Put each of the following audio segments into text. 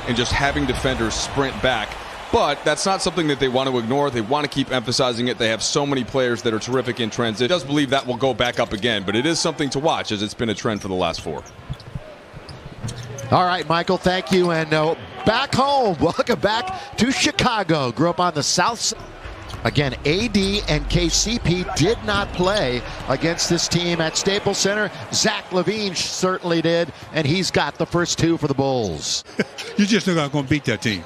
and just having defenders sprint back. But that's not something that they want to ignore. They want to keep emphasizing it. They have so many players that are terrific in transition. I just believe that will go back up again, but it is something to watch as it's been a trend for the last 4. All right, Michael, thank you. And back home, welcome back to Chicago. Grew up on the south side. Again, AD and KCP did not play against this team at Staples Center. Zach LaVine certainly did, and he's got the first 2 for the Bulls. You're just not going to beat that team.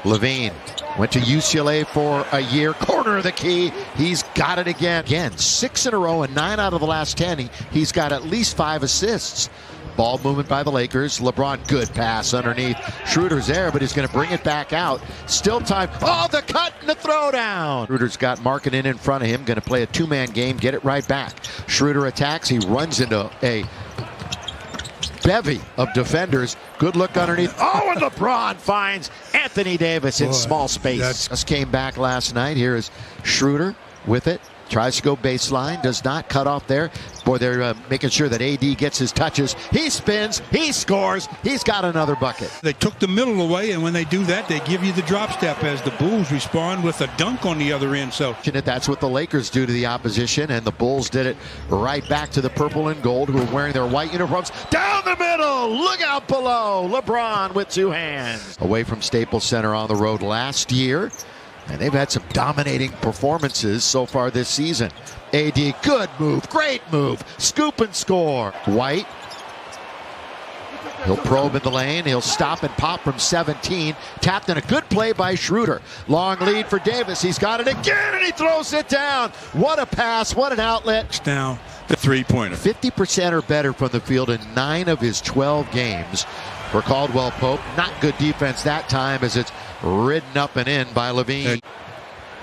LaVine went to UCLA for a year. Corner of the key. He's got it again. Again, 6 in a row and 9 out of the last 10. He's got at least 5 assists. Ball movement by the Lakers. LeBron, good pass underneath. Schroeder's there, but he's going to bring it back out. Still time. Oh, the cut and the throwdown. Schroeder's got Markkanen in front of him. Going to play a 2-man game. Get it right back. Schroeder attacks. He runs into a bevy of defenders. Good look underneath. Oh, and LeBron finds Anthony Davis in small space. Just came back last night. Here is Schroeder with it. Tries to go baseline, does not cut off there. Boy, they're making sure that AD gets his touches. He spins, he scores, he's got another bucket. They took the middle away, and when they do that, they give you the drop step as the Bulls respond with a dunk on the other end. So that's what the Lakers do to the opposition, and the Bulls did it right back to the purple and gold, who are wearing their white uniforms. Down the middle, look out below. LeBron with 2 hands. Away from Staples Center on the road last year. And they've had some dominating performances so far this season. AD, good move, great move, scoop and score. White, he'll probe in the lane, he'll stop and pop from 17. Tapped in a good play by Schroeder. Long lead for Davis, he's got it again and he throws it down. What a pass, what an outlet. It's down the 3-pointer. 50% or better from the field in 9 of his 12 games. For Caldwell Pope, not good defense that time as it's ridden up and in by LaVine.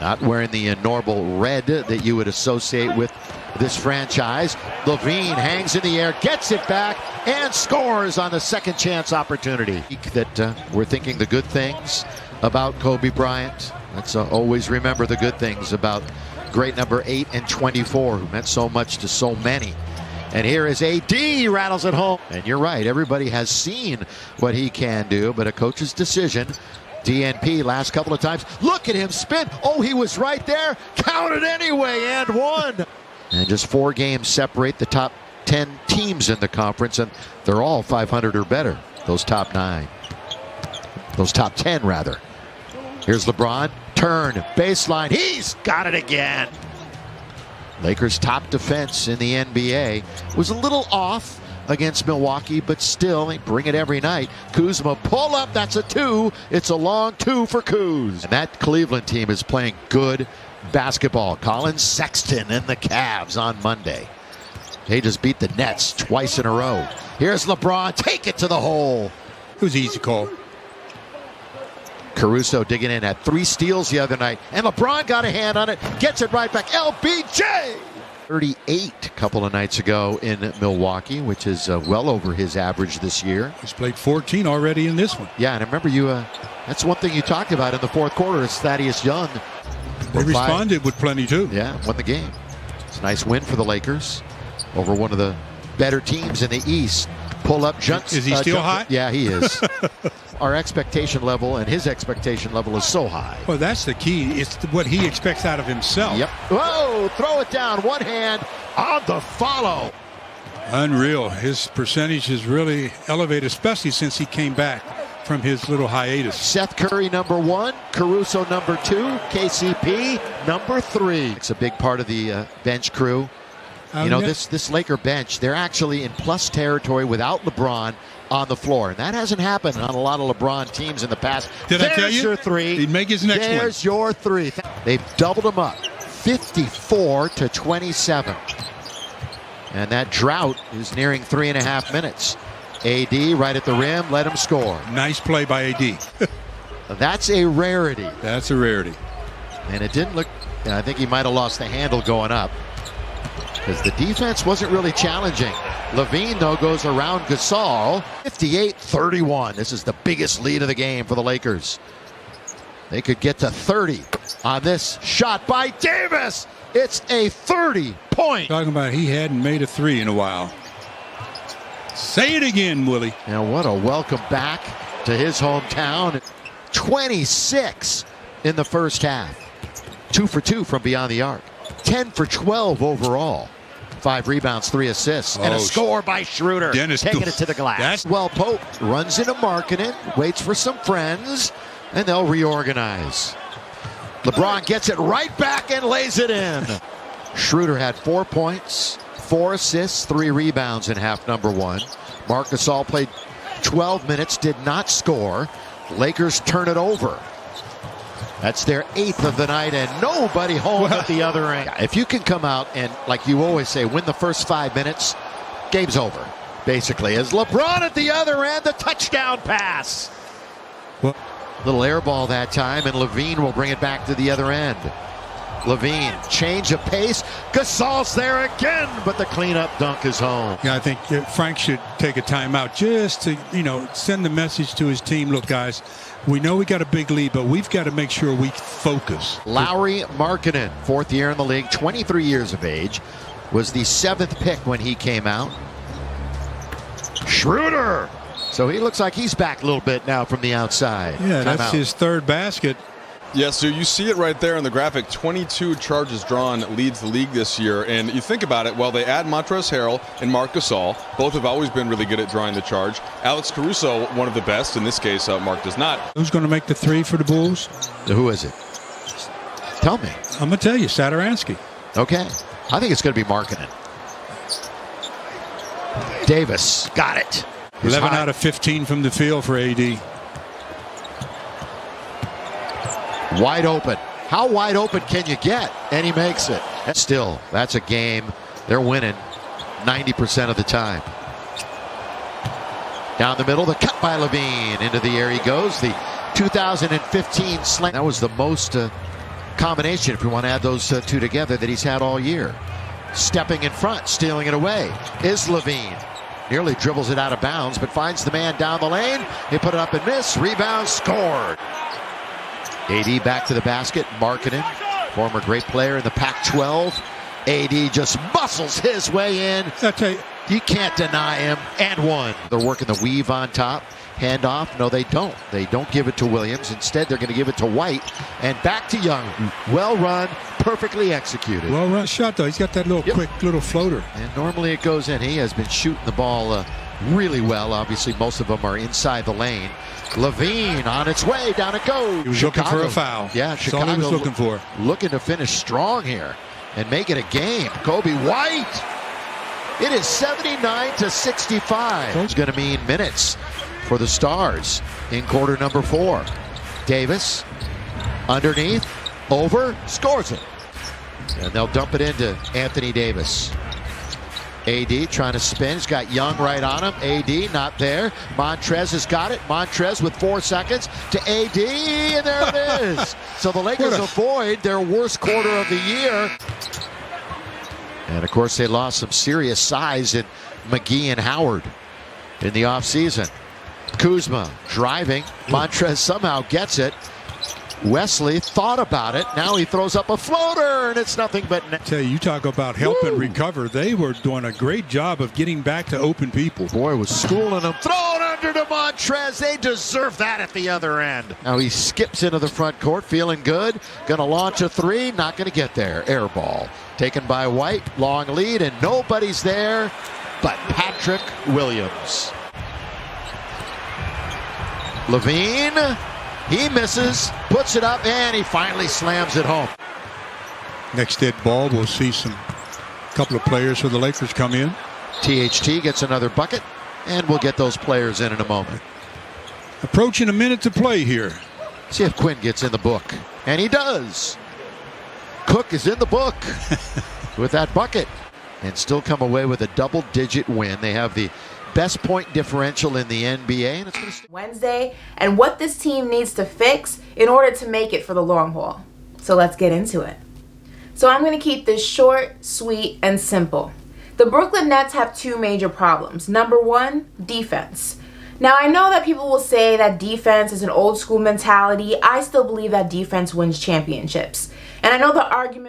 Not wearing the normal red that you would associate with this franchise. LaVine hangs in the air, gets it back, and scores on the second chance opportunity. That we're thinking the good things about Kobe Bryant. Let's always remember the good things about great number 8 and 24, who meant so much to so many. And here is AD, rattles it home. And you're right, everybody has seen what he can do, but a coach's decision. DNP last couple of times. Look at him spin. Oh, he was right there. Count it anyway, and 1. And just 4 games separate the top 10 teams in the conference, and they're all 500 or better. Those top 9. Those top 10, rather. Here's LeBron. Turn, baseline. He's got it again. Lakers' top defense in the NBA was a little off against Milwaukee, but still, they bring it every night. Kuzma, pull up, that's a 2. It's a long 2 for Kuz. And that Cleveland team is playing good basketball. Colin Sexton and the Cavs on Monday. They just beat the Nets twice in a row. Here's LeBron, take it to the hole. It was an easy call. Caruso digging in, at 3 steals the other night, and LeBron got a hand on it, gets it right back. LBJ! 38 a couple of nights ago in Milwaukee, which is well over his average this year. He's played 14 already in this one. Yeah, and I remember you, that's one thing you talked about in the fourth quarter is Thaddeus Young. They responded with plenty too. Yeah, won the game. It's a nice win for the Lakers over one of the better teams in the East. Pull up, jumps. Is he still high? Yeah, he is. Our expectation level and his expectation level is so high. Well, that's the key. It's what he expects out of himself. Yep. Whoa, throw it down. One hand on the follow. Unreal. His percentage has really elevated, especially since he came back from his little hiatus. Seth Curry, number 1. Caruso, number 2. KCP, number 3. It's a big part of the bench crew. You know, this Laker bench, they're actually in plus territory without LeBron on the floor. And that hasn't happened on a lot of LeBron teams in the past. Did I tell you? Your 3. He'd make his next one. There's your 3. They've doubled them up, 54-27. And that drought is nearing 3.5 minutes. AD right at the rim, let him score. Nice play by AD. That's a rarity. That's a rarity. And it didn't look, I think he might have lost the handle going up, because the defense wasn't really challenging. LaVine, though, goes around Gasol. 58-31. This is the biggest lead of the game for the Lakers. They could get to 30 on this shot by Davis. It's a 30-point. Talking about he hadn't made a 3 in a while. Say it again, Willie. Now, what a welcome back to his hometown. 26 in the first half. 2 for 2 from beyond the arc. 10 for 12 overall. 5 rebounds, 3 assists, and a score by Schroeder. Taking it to the glass. Well, Pope runs into Markkanen, waits for some friends, and they'll reorganize. LeBron gets it right back and lays it in. Schroeder had 4 points, 4 assists, 3 rebounds in half number 1. Marc Gasol played 12 minutes, did not score. Lakers turn it over. That's their 8th of the night, and nobody home at the other end. If you can come out and, like you always say, win the first 5 minutes, game's over, basically. As LeBron at the other end, the touchdown pass. Little air ball that time, and Levine will bring it back to the other end. Levine, change of pace. Gasol's there again, but the cleanup dunk is home. Yeah, I think Frank should take a timeout just to, send the message to his team. Look, guys, we know we got a big lead, but we've got to make sure we focus. Lauri Markkanen, 4th year in the league, 23 years of age, was the 7th pick when he came out. Schroeder. So he looks like he's back a little bit now from the outside. Yeah, that's his 3rd basket. Yeah, so you see it right there in the graphic. 22 charges drawn leads the league this year. And you think about it, well, they add Montrezl Harrell and Marc Gasol. Both have always been really good at drawing the charge. Alex Caruso, one of the best. In this case, Mark does not. Who's going to make the 3 for the Bulls? Who is it? Tell me. I'm going to tell you, Satoransky. Okay. I think it's going to be Markkanen. Davis got it. 11 out of 15 from the field for AD. Wide open. How wide open can you get? And he makes it. Still, that's a game they're winning 90% of the time. Down the middle, the cut by Levine. Into the air he goes. The 2015 slam. That was the most combination, if you want to add those two together, that he's had all year. Stepping in front, stealing it away, is Levine. Nearly dribbles it out of bounds, but finds the man down the lane. He put it up and miss. Rebound, scored. AD back to the basket. Markkanen, former great player in the Pac-12. AD just muscles his way in. You can't deny him. And one. They're working the weave on top. Handoff. No, they don't. They don't give it to Williams. Instead, they're going to give it to White. And back to Young. Well run. Perfectly executed. Well run shot, though. He's got that little quick little floater. And normally it goes in. He has been shooting the ball really well. Obviously, most of them are inside the lane. Levine on its way. Down it goes. He was looking for a foul. Yeah, That's Chicago all he was looking for. Looking to finish strong here and make it a game. Kobe White. It is 79-65. It's going to mean minutes for the Stars in quarter number 4. Davis underneath, over, scores it. And they'll dump it into Anthony Davis. AD trying to spin. He's got Young right on him. AD not there. Montrez has got it. Montrez with 4 seconds to AD, and there it is. So the Lakers avoid their worst quarter of the year. And, of course, they lost some serious size in McGee and Howard in the offseason. Kuzma driving. Montrez somehow gets it. Wesley thought about it. Now he throws up a floater, and it's nothing but net. Tell you talk about help and recover. They were doing a great job of getting back to open people. Boy was schooling them. Thrown under to Montrez. They deserve that at the other end. Now he skips into the front court, feeling good. Going to launch a 3. Not going to get there. Air ball. Taken by White. Long lead, and nobody's there but Patrick Williams. Levine. He misses, puts it up, and he finally slams it home. Next dead ball, we'll see some couple of players for the Lakers come in. THT gets another bucket, and we'll get those players in a moment. Approaching a minute to play here. See if Quinn gets in the book. And he does. Cook is in the book with that bucket. And still come away with a double-digit win. They have the best point differential in the NBA. And it's Wednesday, and what this team needs to fix in order to make it for the long haul. So let's get into it. So I'm going to keep this short, sweet, and simple. The Brooklyn Nets have 2 major problems. Number 1, defense. Now, I know that people will say that defense is an old school mentality. I still believe that defense wins championships. And I know the argument